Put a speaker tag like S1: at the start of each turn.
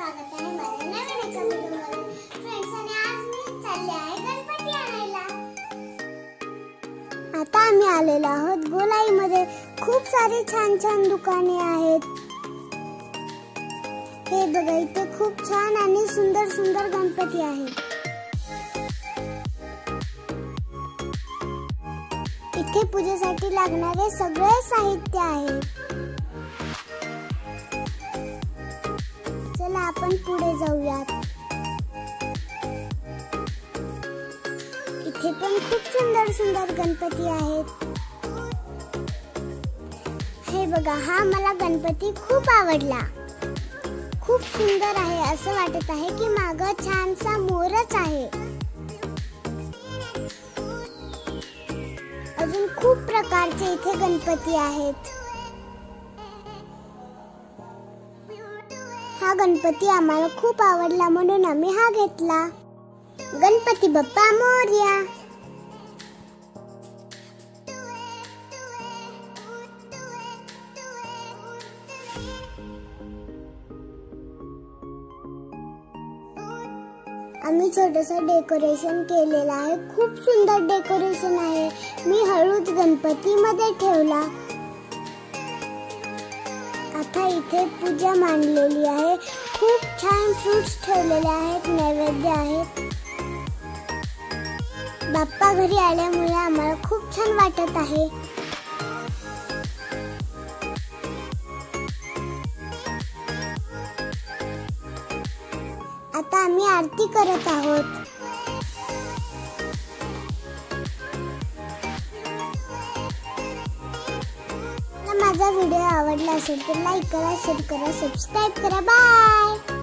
S1: स्वागत आहे माझ्या नवीन एका व्हिडिओमध्ये. फ्रेंड्स, आणि आज मी चालले आहे गणपती आणायला. आता आम्ही आलेलो आहोत गोलाईमध्ये. खूप सारी छान छान दुकाने आहेत. हे बघा, इथे खूप छान आणि सुंदर सुंदर गणपती आहेत. इथे पूजेसाठी लागणारे सगळे साहित्य आहे. चला आपण पुढे जाऊयात. इथे पण खूप सुंदर सुंदर गणपती आहेत. हे बघा, हा मला गणपती खूप आवडला. खूप सुंदर आहे. असं वाटत आहे की मागं छानसा मोरच आहे. अजून खूप प्रकारचे इथे गणपती आहेत. हा गणपती आम्हाला खूप आवडला म्हणून आम्ही हा घेतला. गणपती बाप्पा मोरया. आम्ही छोटस डेकोरेशन केलेलं आहे. खूप सुंदर डेकोरेशन आहे. मी हळूच गणपती मध्ये ठेवला. आता इथे पूजा मांडलेली आहे. खूप छान फ्रुट्स ठेवलेले आहेत. नैवेद्य आहेत. बाप्पा घरी आल्यामुळे आम्हाला खूप छान वाटत आहे. आता आम्ही आरती करत आहोत. माझा व्हिडिओ आवडला असेल तर लाईक करा, शेअर करा, सबस्क्राईब करा. बाय.